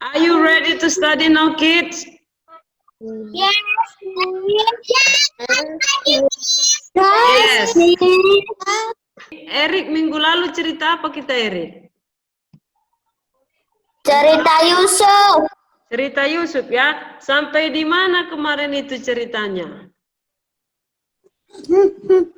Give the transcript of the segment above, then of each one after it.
Are you ready to study now, kids? Yes. Yes. Erik, minggu lalu cerita apa kita, Erik? Cerita Yusuf. Cerita Yusuf ya. Sampai di mana kemarin itu ceritanya?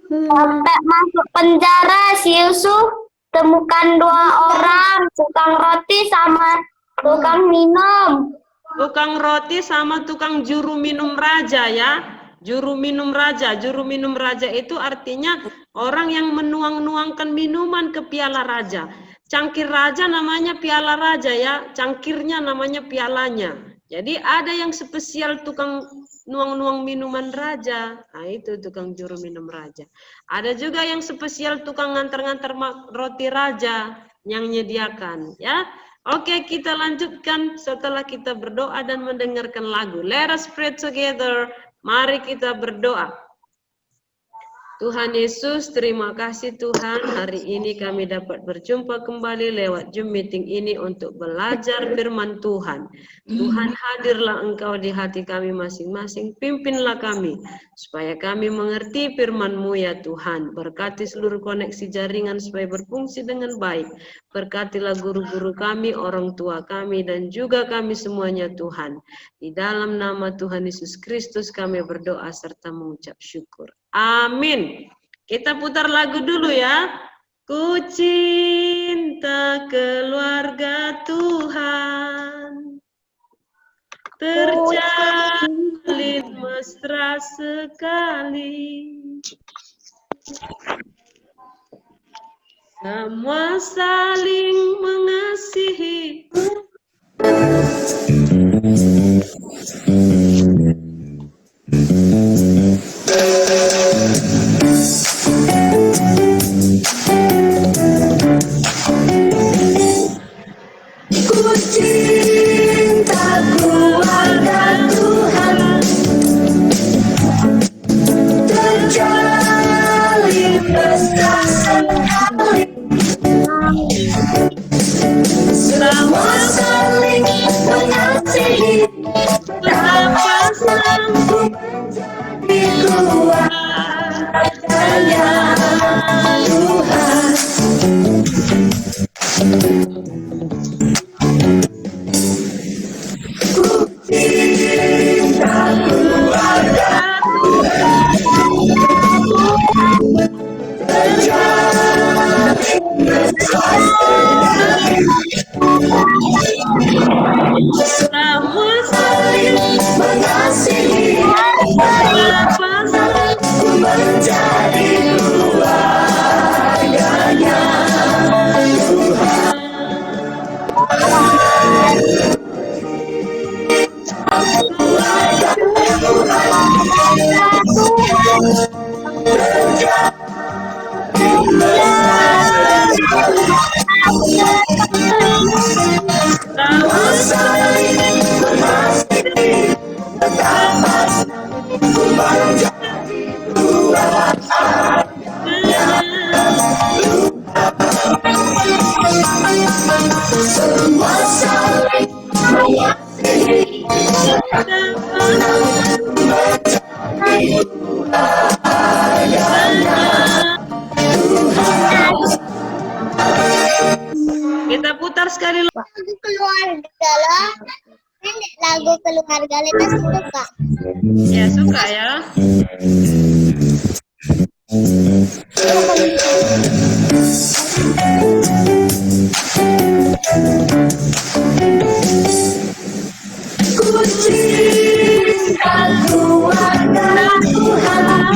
Sampai masuk penjara si Yusuf temukan 2 orang, tukang roti sama tukang minum. Tukang roti sama tukang juru minum raja ya. Juru minum raja. Juru minum raja itu artinya orang yang menuang-nuangkan minuman ke piala raja. Cangkir raja namanya piala raja ya. Cangkirnya namanya pialanya. Jadi ada yang spesial tukang nuang-nuang minuman raja. Nah itu tukang juru minum raja. Ada juga yang spesial tukang ngantar-ngantar roti raja yang menyediakan ya. Oke, kita lanjutkan setelah kita berdoa dan mendengarkan lagu. Let us pray together. Mari kita berdoa. Tuhan Yesus, terima kasih Tuhan. Hari ini kami dapat berjumpa kembali lewat Zoom meeting ini untuk belajar firman Tuhan. Tuhan, hadirlah Engkau di hati kami masing-masing. Pimpinlah kami supaya kami mengerti firman-Mu ya Tuhan. Berkati seluruh koneksi jaringan supaya berfungsi dengan baik. Berkatilah guru-guru kami, orang tua kami, dan juga kami semuanya Tuhan. Di dalam nama Tuhan Yesus Kristus kami berdoa serta mengucap syukur. Amin. Kita putar lagu dulu ya. Ku cinta keluarga Tuhan, terjalin mesra sekali. Semua saling mengasihi. Ku cinta keluarga Tuhan, terjalin mesra sekali. Semua saling mengasihi, betapa sanggup menjadi keluarganya Tuhan. Ku cinta keluarga Tuhan, terjalin mesra sekali. Semua saling mengasihi, betapa sanggup menjadi keluarganya Tuhan. Semua saling mengasihi, kita putar sekali lagi. Lagu keluarga lah. Lagu keluarga Lena suka. Ya suka ya. Ku cinta keluarga Tuhan,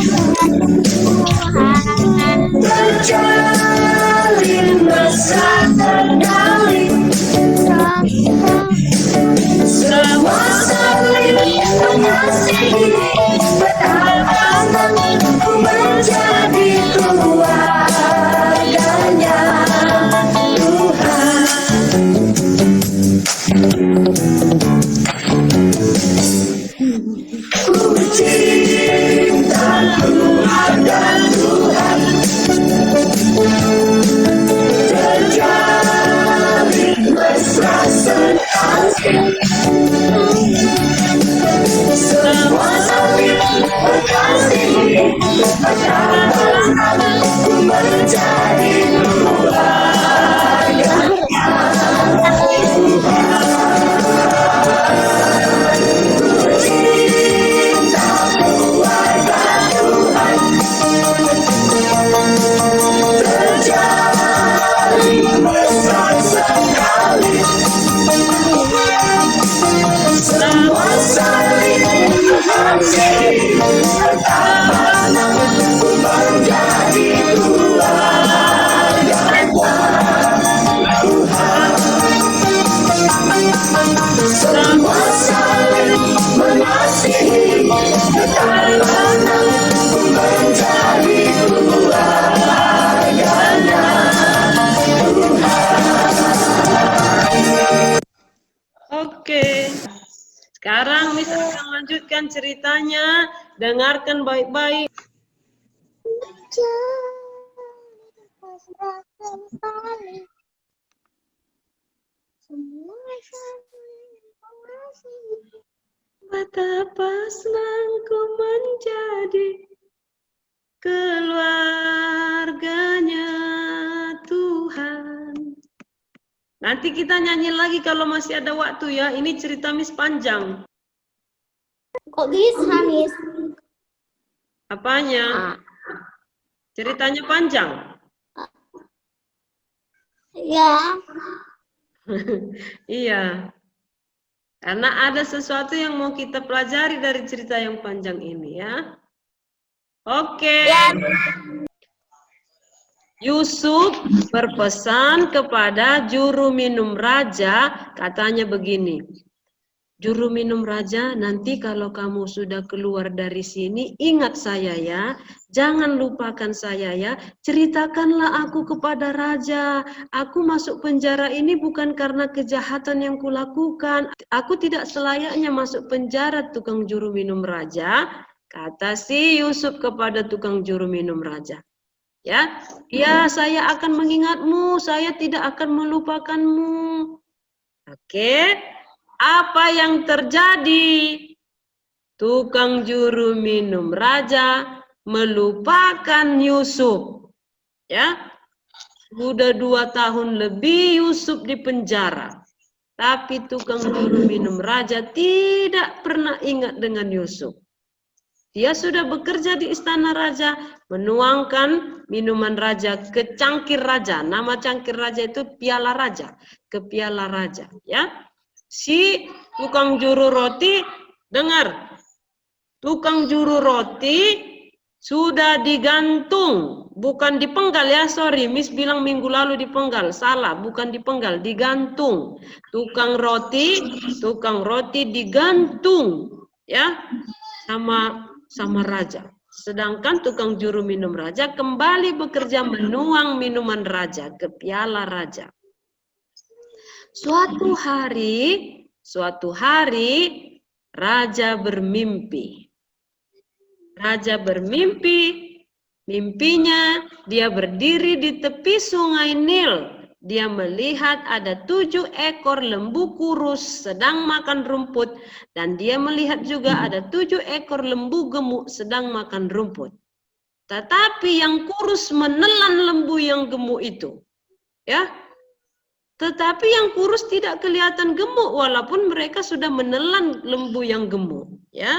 terjalin mesra sekali. Semua saling mengasihi, betapa sanggup menjadi keluarganya semua saling mengasihi, pertama menjadi keluarganya. Semua saling mengasihi, pertama menjadi keluarganya. Oke. Sekarang Miss akan lanjutkan ceritanya. Dengarkan baik-baik. Betapa senangku menjadi keluarganya Tuhan. Nanti kita nyanyi lagi kalau masih ada waktu ya. Ini cerita Miss panjang. Kok bisa, Miss? Apanya? Ceritanya panjang. Ya. Iya. Karena ada sesuatu yang mau kita pelajari dari cerita yang panjang ini ya. Oke. Yusuf berpesan kepada juru minum raja, katanya begini. Juru minum raja, nanti kalau kamu sudah keluar dari sini, ingat saya ya. Jangan lupakan saya ya. Ceritakanlah aku kepada raja. Aku masuk penjara ini bukan karena kejahatan yang kulakukan. Aku tidak selayaknya masuk penjara, tukang juru minum raja. Kata si Yusuf kepada tukang juru minum raja. Ya, saya akan mengingatmu. Saya tidak akan melupakanmu. Oke. Apa yang terjadi? Tukang juru minum raja melupakan Yusuf. Ya, sudah 2 tahun lebih Yusuf di penjara. Tapi tukang juru minum raja tidak pernah ingat dengan Yusuf. Dia sudah bekerja di istana raja, menuangkan minuman raja ke cangkir raja. Nama cangkir raja itu piala raja, ke piala raja. Ya. Si tukang juru roti, dengar, tukang juru roti sudah digantung, bukan dipenggal ya, sorry, Miss bilang minggu lalu dipenggal, salah, bukan dipenggal, digantung. Tukang roti digantung, ya, sama raja. Sedangkan tukang juru minum raja kembali bekerja menuang minuman raja ke piala raja. Suatu hari raja bermimpi. Mimpinya dia berdiri di tepi sungai Nil. Dia melihat ada 7 ekor lembu kurus sedang makan rumput. Dan dia melihat juga ada 7 ekor lembu gemuk sedang makan rumput. Tetapi yang kurus menelan lembu yang gemuk itu. Ya. Tetapi yang kurus tidak kelihatan gemuk walaupun mereka sudah menelan lembu yang gemuk, ya.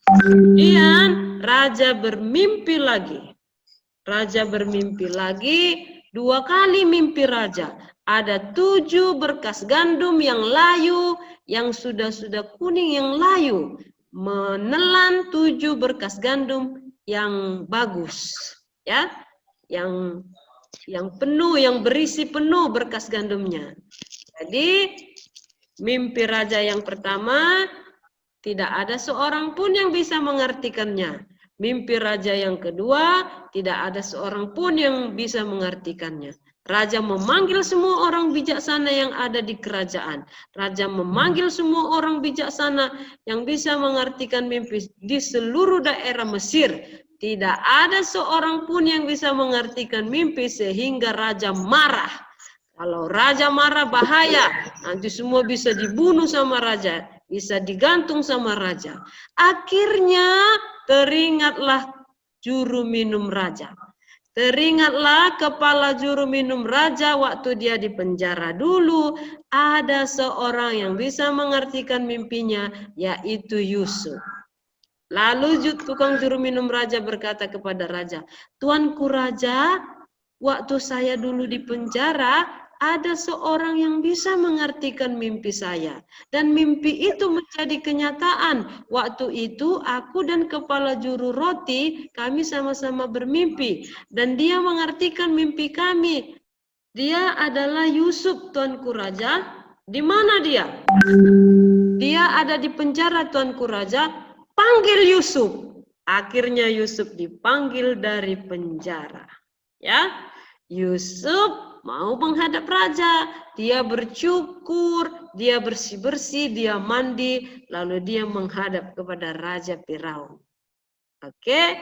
Kemudian raja bermimpi lagi. 2 kali mimpi raja. Ada 7 berkas gandum yang layu, yang sudah kuning yang layu, menelan 7 berkas gandum yang bagus, ya. Yang penuh, yang berisi penuh berkas gandumnya. Jadi mimpi raja yang pertama tidak ada seorang pun yang bisa mengartikannya. Mimpi raja yang kedua tidak ada seorang pun yang bisa mengartikannya. Raja memanggil semua orang bijaksana yang ada di kerajaan. Raja memanggil semua orang bijaksana yang bisa mengartikan mimpi di seluruh daerah Mesir. Tidak ada seorang pun yang bisa mengartikan mimpi sehingga raja marah. Kalau raja marah bahaya, nanti semua bisa dibunuh sama raja, bisa digantung sama raja. Akhirnya teringatlah juru minum raja. Teringatlah kepala juru minum raja waktu dia di penjara dulu, ada seorang yang bisa mengartikan mimpinya, yaitu Yusuf. Lalu tukang juru minum raja berkata kepada raja, "Tuanku raja, waktu saya dulu di penjara, ada seorang yang bisa mengartikan mimpi saya. Dan mimpi itu menjadi kenyataan. Waktu itu aku dan kepala juru roti, kami sama-sama bermimpi. Dan dia mengartikan mimpi kami. Dia adalah Yusuf, Tuanku Raja. Di mana dia? Dia ada di penjara, Tuanku Raja. Panggil Yusuf. Akhirnya Yusuf dipanggil dari penjara. Ya, Yusuf mau menghadap raja. Dia bercukur, dia bersih-bersih, dia mandi, lalu dia menghadap kepada Raja Firaun. Oke,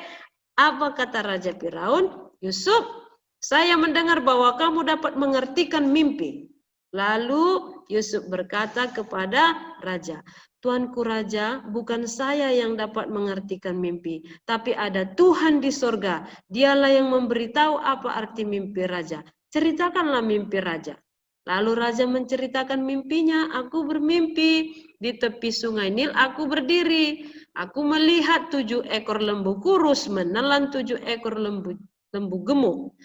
apa kata Raja Firaun? Yusuf, saya mendengar bahwa kamu dapat mengertikan mimpi. Lalu Yusuf berkata kepada raja, Tuanku Raja, bukan saya yang dapat mengertikan mimpi, tapi ada Tuhan di sorga. Dialah yang memberitahu apa arti mimpi raja. Ceritakanlah mimpi raja. Lalu raja menceritakan mimpinya, aku bermimpi di tepi sungai Nil, aku berdiri. Aku melihat 7 ekor lembu kurus menelan 7 ekor lembu gemuk.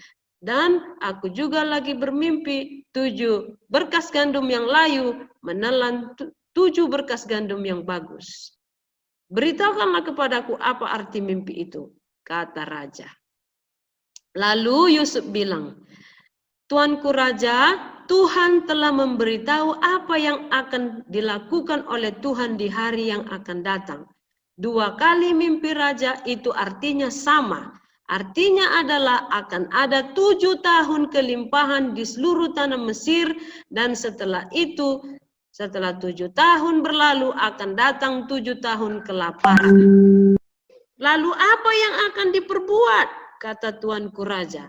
Dan aku juga lagi bermimpi 7 berkas gandum yang layu menelan 7 berkas gandum yang bagus. Beritahukanlah kepadaku apa arti mimpi itu, kata raja. Lalu Yusuf bilang, Tuanku Raja, Tuhan telah memberitahu apa yang akan dilakukan oleh Tuhan di hari yang akan datang. 2 kali mimpi raja itu artinya sama. Artinya adalah akan ada 7 tahun kelimpahan di seluruh tanah Mesir, dan setelah itu, setelah 7 tahun berlalu akan datang 7 tahun kelaparan. Lalu apa yang akan diperbuat? Kata Tuanku Raja.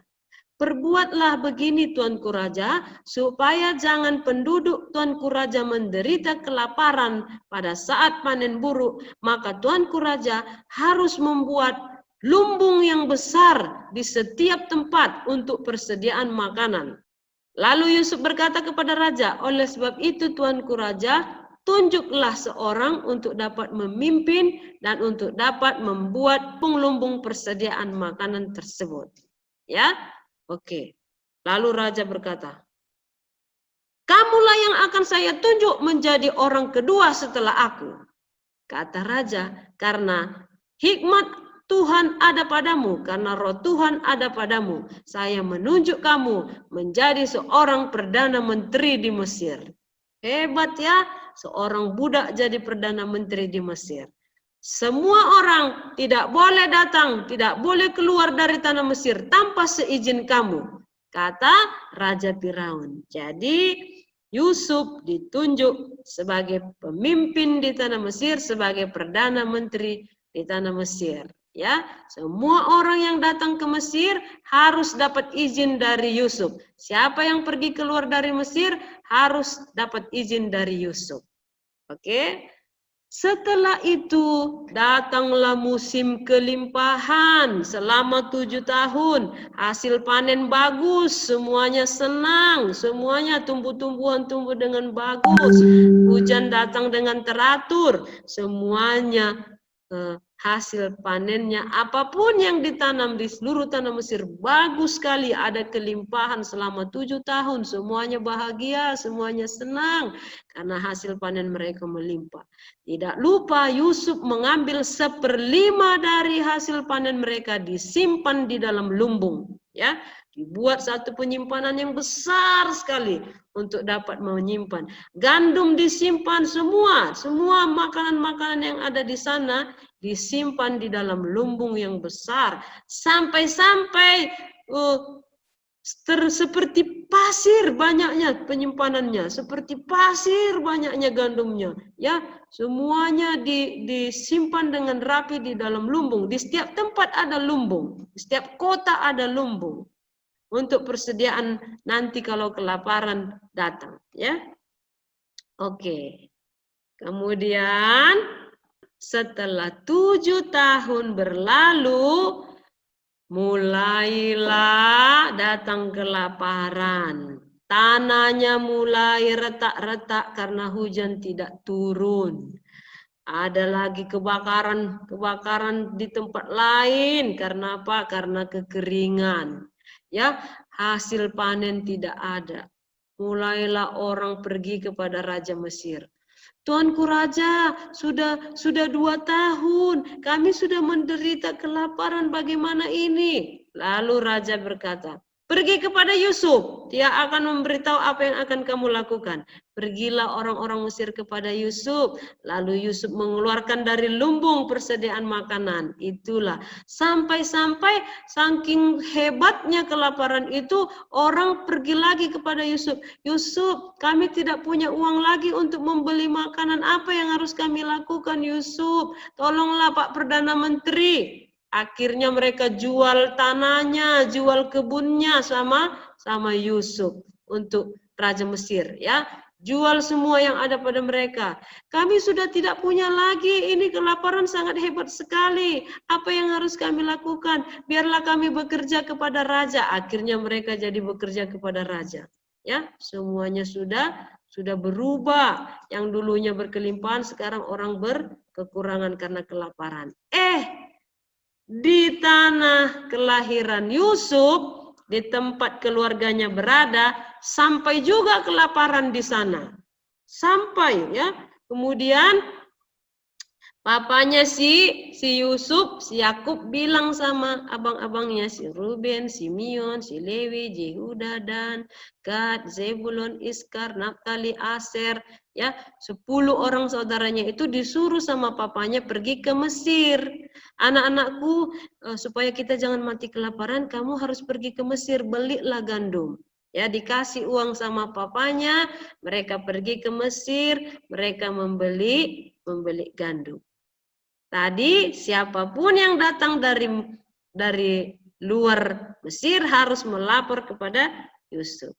Perbuatlah begini Tuanku Raja, supaya jangan penduduk Tuanku Raja menderita kelaparan pada saat panen buruk, maka Tuanku Raja harus membuat lumbung yang besar di setiap tempat untuk persediaan makanan. Lalu Yusuf berkata kepada raja, oleh sebab itu Tuanku Raja, tunjuklah seorang untuk dapat memimpin dan untuk dapat membuat penglumbung persediaan makanan tersebut. Ya, oke. Lalu raja berkata, kamulah yang akan saya tunjuk menjadi orang kedua setelah aku. Kata raja, karena hikmat Tuhan ada padamu, karena roh Tuhan ada padamu. Saya menunjuk kamu menjadi seorang perdana menteri di Mesir. Hebat ya, seorang budak jadi perdana menteri di Mesir. Semua orang tidak boleh datang, tidak boleh keluar dari tanah Mesir tanpa seizin kamu, kata Raja Firaun. Jadi Yusuf ditunjuk sebagai pemimpin di tanah Mesir, sebagai perdana menteri di tanah Mesir. Ya, semua orang yang datang ke Mesir harus dapat izin dari Yusuf. Siapa yang pergi keluar dari Mesir harus dapat izin dari Yusuf. Oke. Setelah itu datanglah musim kelimpahan selama 7 tahun. Hasil panen bagus, semuanya senang, semuanya tumbuh-tumbuhan tumbuh dengan bagus. Hujan datang dengan teratur, semuanya hasil panennya, apapun yang ditanam di seluruh tanah Mesir bagus sekali, ada kelimpahan selama 7 tahun, semuanya bahagia, semuanya senang karena hasil panen mereka melimpah. Tidak lupa Yusuf mengambil 1/5 dari hasil panen mereka, disimpan di dalam lumbung, ya. Dibuat satu penyimpanan yang besar sekali untuk dapat menyimpan. Gandum disimpan semua makanan-makanan yang ada di sana disimpan di dalam lumbung yang besar. Sampai-sampai seperti pasir banyaknya penyimpanannya, seperti pasir banyaknya gandumnya. Ya, semuanya disimpan dengan rapi di dalam lumbung. Di setiap tempat ada lumbung, di setiap kota ada lumbung. Untuk persediaan nanti kalau kelaparan datang, ya. Oke. Kemudian setelah 7 tahun berlalu, mulailah datang kelaparan. Tanahnya mulai retak-retak karena hujan tidak turun. Ada lagi kebakaran di tempat lain. Karena apa? Karena kekeringan. Ya, hasil panen tidak ada. mulailah orang pergi kepada Raja Mesir. Tuanku Raja, sudah 2 tahun, kami sudah menderita kelaparan, bagaimana ini? Lalu Raja berkata, pergi kepada Yusuf, dia akan memberitahu apa yang akan kamu lakukan. Pergilah orang-orang Mesir kepada Yusuf, lalu Yusuf mengeluarkan dari lumbung persediaan makanan. Itulah, sampai-sampai saking hebatnya kelaparan itu, orang pergi lagi kepada Yusuf. Yusuf, kami tidak punya uang lagi untuk membeli makanan, apa yang harus kami lakukan Yusuf? Tolonglah Pak Perdana Menteri. Akhirnya mereka jual tanahnya, jual kebunnya sama Yusuf untuk Raja Mesir, ya. Jual semua yang ada pada mereka. Kami sudah tidak punya lagi, ini kelaparan sangat hebat sekali. Apa yang harus kami lakukan? Biarlah kami bekerja kepada raja. Akhirnya mereka jadi bekerja kepada raja. Ya, semuanya sudah berubah. Yang dulunya berkelimpahan, sekarang orang berkekurangan karena kelaparan. Di tanah kelahiran Yusuf, di tempat keluarganya berada, sampai juga kelaparan di sana. Sampai, ya. Kemudian papanya si Yusuf, si Yakub bilang sama abang-abangnya, si Ruben, Simeon, si Lewi, Yehuda, dan Gad, Zebulon, Iskar, Naftali, Aser, ya, 10 orang saudaranya itu disuruh sama papanya pergi ke Mesir. Anak-anakku, supaya kita jangan mati kelaparan, kamu harus pergi ke Mesir, belilah gandum. Ya, dikasih uang sama papanya, mereka pergi ke Mesir, mereka membeli gandum. Tadi siapapun yang datang dari luar Mesir harus melapor kepada Yusuf.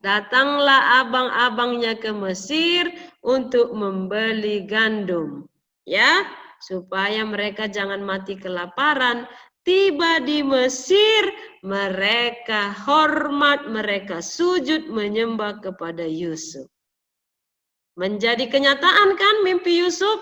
Datanglah abang-abangnya ke Mesir untuk membeli gandum, ya, supaya mereka jangan mati kelaparan. Tiba di Mesir, mereka hormat, mereka sujud menyembah kepada Yusuf. Menjadi kenyataan kan mimpi Yusuf?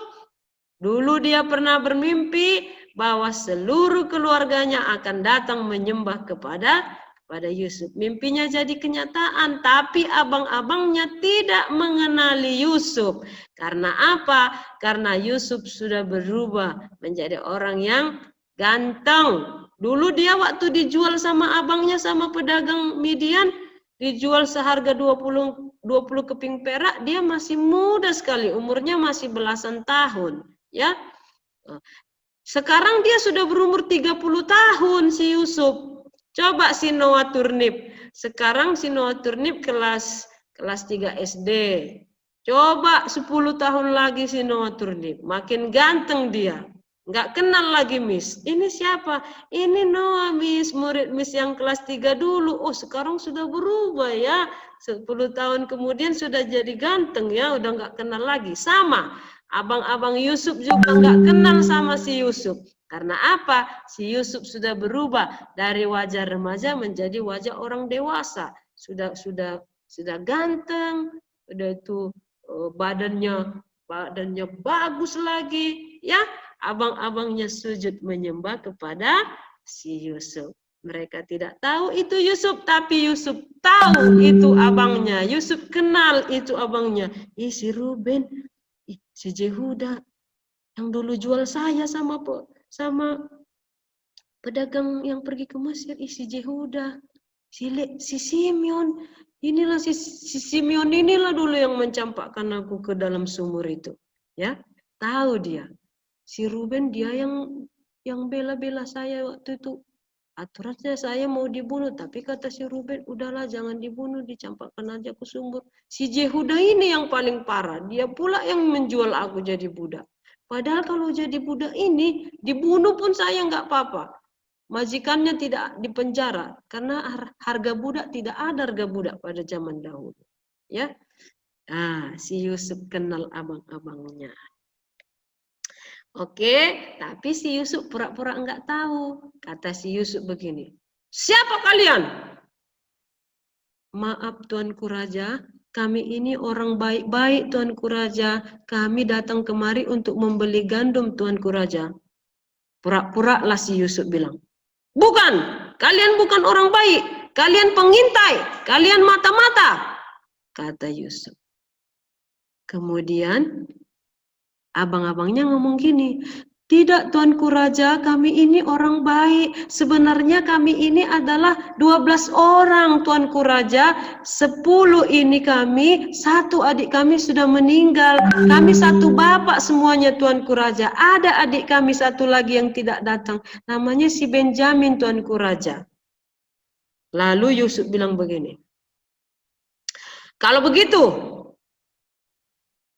Dulu dia pernah bermimpi bahwa seluruh keluarganya akan datang menyembah kepada Yusuf. Mimpinya jadi kenyataan, tapi abang-abangnya tidak mengenali Yusuf. Karena apa? Karena Yusuf sudah berubah menjadi orang yang ganteng. Dulu dia waktu dijual sama abangnya, sama pedagang Midian, dijual seharga 20 keping perak, dia masih muda sekali, umurnya masih belasan tahun. Ya, sekarang dia sudah berumur 30 tahun si Yusuf. Coba si Noah Turnip. Sekarang si Noah Turnip kelas 3 SD. Coba 10 tahun lagi si Noah Turnip. Makin ganteng dia. Nggak kenal lagi Miss. Ini siapa? Ini Noah Miss. Murid Miss yang kelas 3 dulu. Oh, sekarang sudah berubah ya. 10 tahun kemudian sudah jadi ganteng ya. Udah nggak kenal lagi. Sama. Abang-abang Yusuf juga nggak kenal sama si Yusuf. Karena apa? Si Yusuf sudah berubah dari wajah remaja menjadi wajah orang dewasa. Sudah ganteng, udah itu badannya bagus lagi, ya. Abang-abangnya sujud menyembah kepada si Yusuf. Mereka tidak tahu itu Yusuf, tapi Yusuf tahu itu abangnya. Yusuf kenal itu abangnya. Si Ruben, si Yehuda yang dulu jual saya sama pedagang yang pergi ke Mesir, si Yehuda, si Simeon, inilah si Simeon inilah dulu yang mencampakkan aku ke dalam sumur itu, ya, tahu dia. Si Ruben dia yang bela-bela saya waktu itu. Aturannya saya mau dibunuh, tapi kata si Ruben, udahlah jangan dibunuh, dicampakkan aja ke sumur. Si Yehuda ini yang paling parah, dia pula yang menjual aku jadi budak. Padahal kalau jadi budak ini, dibunuh pun saya nggak apa-apa. Majikannya tidak dipenjara, karena harga budak tidak ada harga budak pada zaman dahulu. Ya, si Yusuf kenal abang-abangnya. Oke, tapi si Yusuf pura-pura nggak tahu. Kata si Yusuf begini, siapa kalian? Maaf Tuanku Raja, kami ini orang baik-baik Tuanku Raja. Kami datang kemari untuk membeli gandum Tuanku Raja. Pura-pura lah si Yusuf bilang, bukan, kalian bukan orang baik. Kalian pengintai, kalian mata-mata. kata Yusuf. Kemudian abang-abangnya ngomong gini, tidak Tuanku Raja, kami ini orang baik. Sebenarnya kami ini adalah 12 orang Tuanku Raja. 10 ini kami, 1 adik kami sudah meninggal. Kami 1 bapak semuanya Tuanku Raja. Ada adik kami 1 lagi yang tidak datang. Namanya si Benjamin Tuanku Raja. Lalu Yusuf bilang begini, kalau begitu,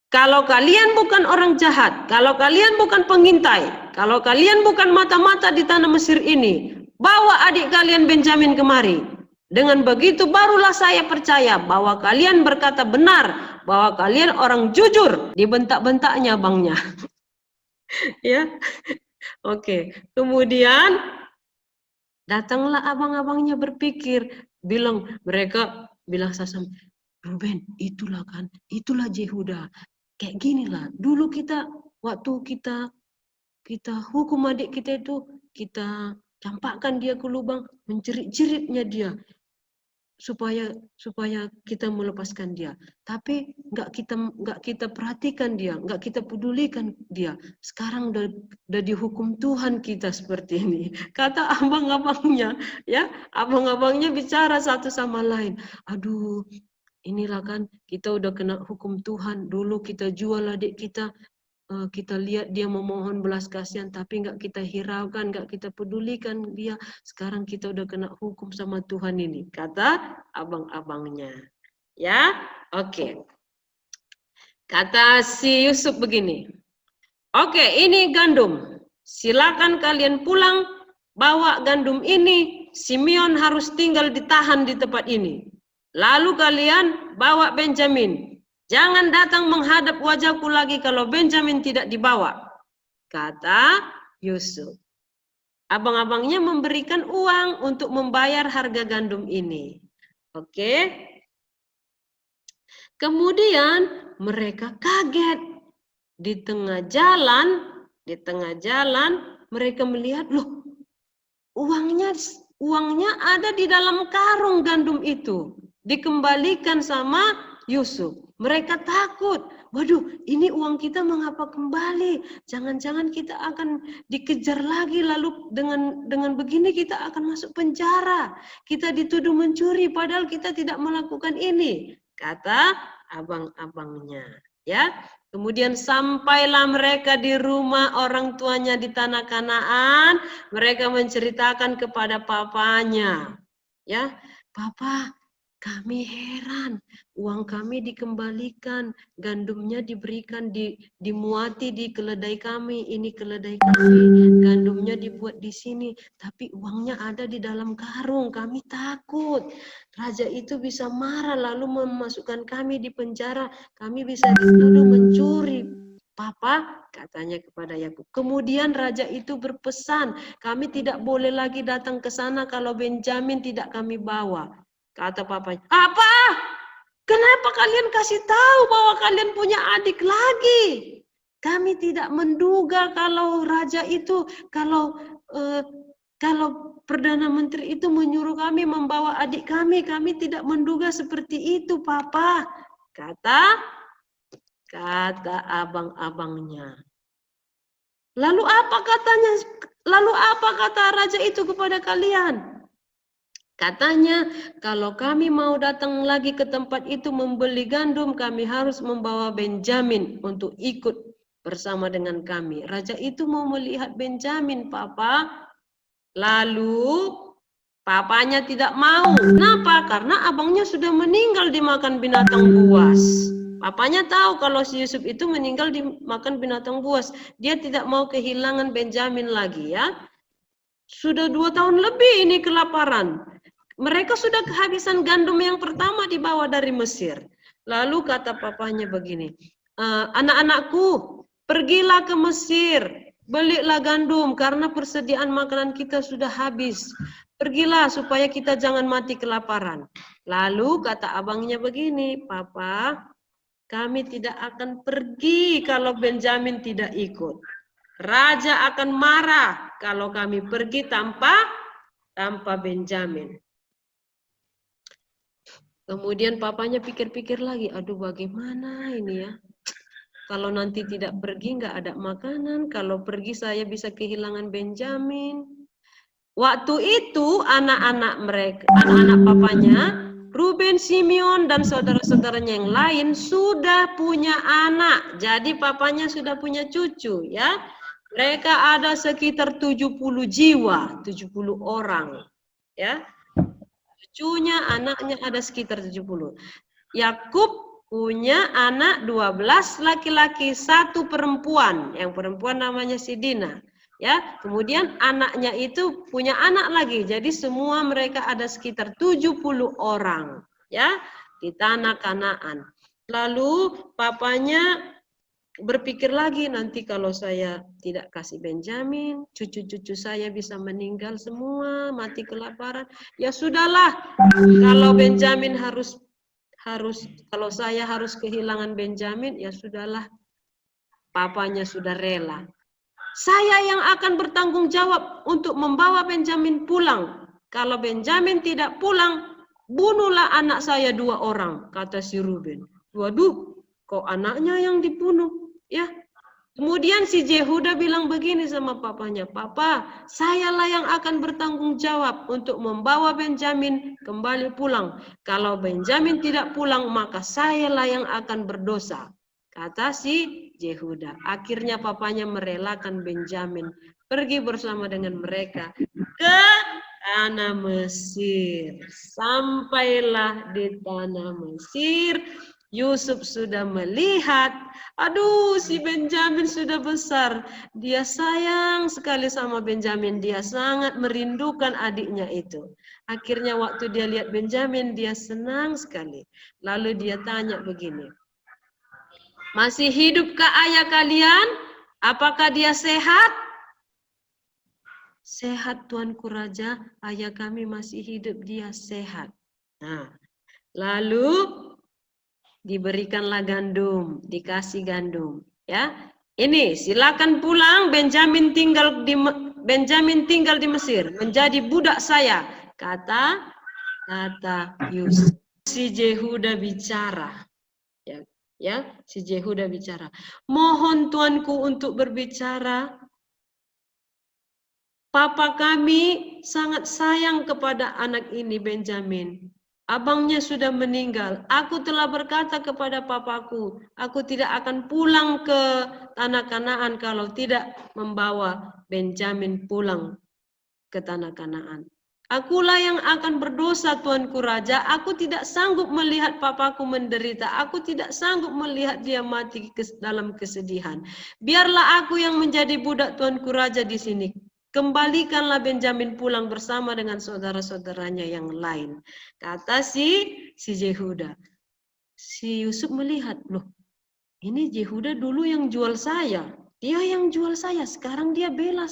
kalau kalian bukan orang jahat, kalau kalian bukan pengintai, kalau kalian bukan mata-mata di tanah Mesir ini, bawa adik kalian Benjamin kemari. Dengan begitu barulah saya percaya bahwa kalian berkata benar, bahwa kalian orang jujur. Dibentak-bentaknya abangnya. Ya, oke. Kemudian datanglah abang-abangnya berpikir, mereka bilang sasam, Ruben, itulah Jehuda. Kayak gini lah, dulu waktu kita hukum adik kita itu, kita campakkan dia ke lubang, menjerit-jeritnya dia, supaya kita melepaskan dia. Tapi nggak kita perhatikan dia, nggak kita pedulikan dia. Sekarang udah dihukum Tuhan kita seperti ini. Kata abang-abangnya, ya, abang-abangnya bicara satu sama lain. Aduh, inilah kan kita udah kena hukum Tuhan. Dulu kita jual adik kita, kita lihat dia memohon belas kasihan, tapi nggak kita hiraukan, nggak kita pedulikan dia. Sekarang kita udah kena hukum sama Tuhan ini, kata abang-abangnya. Ya, oke. Kata si Yusuf begini, oke, ini gandum. Silakan kalian pulang, bawa gandum ini. Simeon harus tinggal ditahan di tempat ini. Lalu kalian bawa Benjamin. Jangan datang menghadap wajahku lagi kalau Benjamin tidak dibawa, kata Yusuf. Abang-abangnya memberikan uang untuk membayar harga gandum ini. Oke. Kemudian mereka kaget. Di tengah jalan mereka melihat, loh, uangnya ada di dalam karung gandum itu. Dikembalikan sama Yusuf. Mereka takut. Waduh, ini uang kita mengapa kembali? Jangan-jangan kita akan dikejar lagi, lalu dengan begini kita akan masuk penjara. Kita dituduh mencuri padahal kita tidak melakukan ini, kata abang-abangnya. Ya. Kemudian sampailah mereka di rumah orang tuanya di tanah Kanaan. Mereka menceritakan kepada papanya. Ya, Papa, kami heran, uang kami dikembalikan, gandumnya diberikan, dimuati di keledai kami, ini keledai kami, gandumnya dibuat di sini, tapi uangnya ada di dalam karung, kami takut. Raja itu bisa marah lalu memasukkan kami di penjara, kami bisa dituduh mencuri. Papa, katanya kepada Yakub. Kemudian raja itu berpesan, kami tidak boleh lagi datang ke sana kalau Benjamin tidak kami bawa. Kata papanya, apa? Kenapa kalian kasih tahu bahwa kalian punya adik lagi? Kami tidak menduga kalau raja itu, kalau Perdana Menteri itu menyuruh kami membawa adik kami tidak menduga seperti itu, Papa. Kata abang-abangnya. Lalu apa kata raja itu kepada kalian? Katanya, kalau kami mau datang lagi ke tempat itu membeli gandum, kami harus membawa Benjamin untuk ikut bersama dengan kami. Raja itu mau melihat Benjamin, Papa. Lalu, papanya tidak mau. Kenapa? Karena abangnya sudah meninggal dimakan binatang buas. Papanya tahu kalau si Yusuf itu meninggal dimakan binatang buas. Dia tidak mau kehilangan Benjamin lagi, ya. Sudah 2 tahun lebih ini kelaparan. Mereka sudah kehabisan gandum yang pertama dibawa dari Mesir. Lalu kata papanya begini, anak-anakku, pergilah ke Mesir, belilah gandum karena persediaan makanan kita sudah habis. Pergilah supaya kita jangan mati kelaparan. Lalu kata abangnya begini, Papa, kami tidak akan pergi kalau Benjamin tidak ikut. Raja akan marah kalau kami pergi tanpa Benjamin. Kemudian papanya pikir-pikir lagi, aduh bagaimana ini ya? Kalau nanti tidak pergi nggak ada makanan, kalau pergi saya bisa kehilangan Benjamin. Waktu itu anak-anak mereka, anak-anak papanya, Ruben, Simeon dan saudara-saudaranya yang lain sudah punya anak. Jadi papanya sudah punya cucu ya. Mereka ada sekitar 70 jiwa, 70 orang. Ya. Cucunya, anaknya ada sekitar 70. Yakub punya anak 12 laki-laki, 1 perempuan. Yang perempuan namanya si Dina. Ya, kemudian anaknya itu punya anak lagi. Jadi semua mereka ada sekitar 70 orang, ya, di tanah Kanaan. Lalu papanya berpikir lagi, nanti kalau saya tidak kasih Benjamin, cucu-cucu saya bisa meninggal semua, mati kelaparan. Ya sudahlah, kalau Benjamin harus kalau saya harus kehilangan Benjamin, ya sudahlah. Papanya sudah rela. Saya yang akan bertanggung jawab untuk membawa Benjamin pulang. Kalau Benjamin tidak pulang, bunuhlah anak saya 2 orang, kata si Ruben. Waduh, kok anaknya yang dibunuh? Ya. Kemudian si Yehuda bilang begini sama papanya, Papa, sayalah yang akan bertanggung jawab untuk membawa Benjamin kembali pulang. Kalau Benjamin tidak pulang, maka sayalah yang akan berdosa. Kata si Yehuda. Akhirnya papanya merelakan Benjamin pergi bersama dengan mereka ke tanah Mesir. Sampailah di tanah Mesir. Yusuf sudah melihat, aduh si Benjamin sudah besar. Dia sayang sekali sama Benjamin. Dia sangat merindukan adiknya itu. Akhirnya waktu dia lihat Benjamin, dia senang sekali. Lalu dia tanya begini, masih hidupkah ayah kalian? Apakah dia sehat? Sehat Tuanku Raja, ayah kami masih hidup, dia sehat. Nah, lalu diberikanlah gandum, dikasih gandum, ya. Ini silakan pulang, Benjamin tinggal di Mesir, menjadi budak saya, kata Yusuf. Si Yehuda bicara. Ya, si Yehuda bicara. Mohon tuanku untuk berbicara. Papa kami sangat sayang kepada anak ini Benjamin. Abangnya sudah meninggal. Aku telah berkata kepada papaku, aku tidak akan pulang ke tanah Kanaan kalau tidak membawa Benjamin pulang ke tanah Kanaan. Akulah yang akan berdosa Tuanku Raja. Aku tidak sanggup melihat papaku menderita. Aku tidak sanggup melihat dia mati dalam kesedihan. Biarlah aku yang menjadi budak Tuanku Raja di sini. Kembalikanlah Benjamin pulang bersama dengan saudara-saudaranya yang lain. Kata si Yehuda. Si Yusuf melihat, loh ini Yehuda dulu yang jual saya. Dia yang jual saya, sekarang dia bela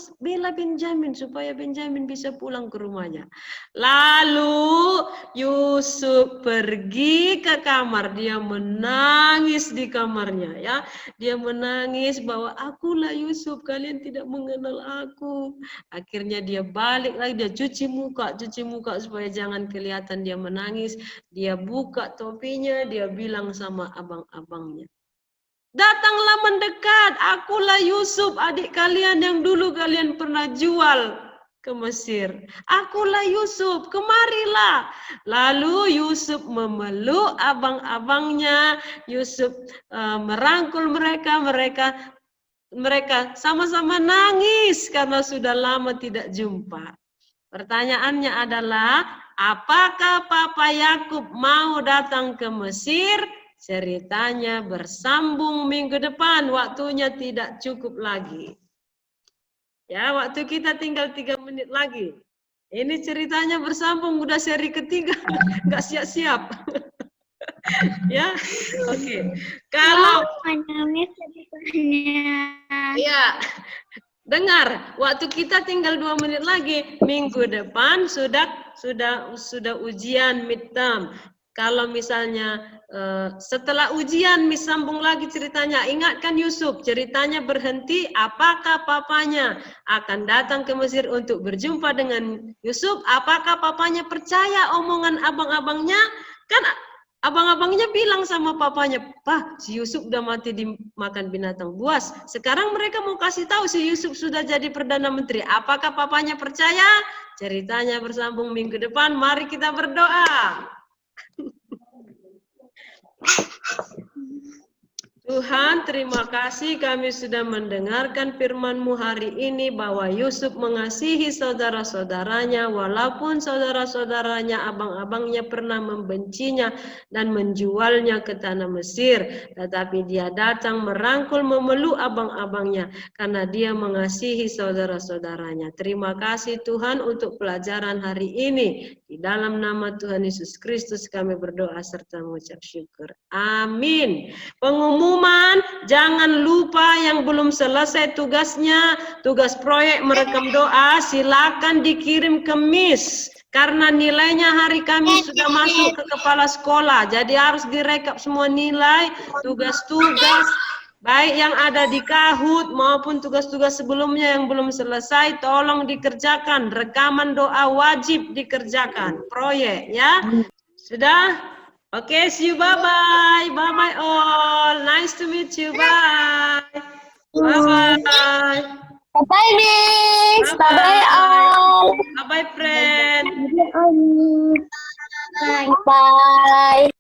Benjamin supaya Benjamin bisa pulang ke rumahnya. Lalu Yusuf pergi ke kamar, dia menangis di kamarnya ya. Dia menangis bahwa akulah Yusuf, kalian tidak mengenal aku. Akhirnya dia balik lagi, dia cuci muka supaya jangan kelihatan dia menangis. Dia buka topinya, dia bilang sama abang-abangnya, datanglah mendekat, akulah Yusuf, adik kalian yang dulu kalian pernah jual ke Mesir. Akulah Yusuf, kemarilah. Lalu Yusuf memeluk abang-abangnya, Yusuf merangkul mereka sama-sama nangis karena sudah lama tidak jumpa. Pertanyaannya adalah, apakah Papa Yakub mau datang ke Mesir? Ceritanya bersambung minggu depan, waktunya tidak cukup lagi. Ya, waktu kita tinggal 3 menit lagi. Ini ceritanya bersambung, udah seri ketiga, nggak siap-siap. Ya, oke. Kalau ya, dengar, waktu kita tinggal 2 menit lagi, minggu depan sudah ujian midterm. Kalau misalnya setelah ujian sambung lagi ceritanya, ingatkan Yusuf, ceritanya berhenti, apakah papanya akan datang ke Mesir untuk berjumpa dengan Yusuf? Apakah papanya percaya omongan abang-abangnya? Kan abang-abangnya bilang sama papanya, "Pak, si Yusuf udah mati dimakan binatang buas." Sekarang mereka mau kasih tahu si Yusuf sudah jadi Perdana Menteri. Apakah papanya percaya? Ceritanya bersambung minggu depan. Mari kita berdoa. Tuhan, terima kasih kami sudah mendengarkan firman-Mu hari ini bahwa Yusuf mengasihi saudara-saudaranya walaupun saudara-saudaranya, abang-abangnya pernah membencinya dan menjualnya ke tanah Mesir. Tetapi dia datang merangkul memeluk abang-abangnya karena dia mengasihi saudara-saudaranya. Terima kasih Tuhan untuk pelajaran hari ini. Di dalam nama Tuhan Yesus Kristus kami berdoa serta mengucap syukur. Amin. Pengumuman, jangan lupa yang belum selesai tugasnya, tugas proyek merekam doa, silakan dikirim ke Miss. Karena nilainya hari Kamis sudah masuk ke kepala sekolah, jadi harus direkap semua nilai, tugas-tugas, baik yang ada di Kahoot maupun tugas-tugas sebelumnya yang belum selesai, tolong dikerjakan. Rekaman doa wajib dikerjakan, proyek ya. Sudah? Okay, see you. Bye-bye. Bye-bye all. Nice to meet you. Bye. Bye-bye. Bye-bye, Miss. Bye-bye, all. Bye-bye, friend. Bye. Bye.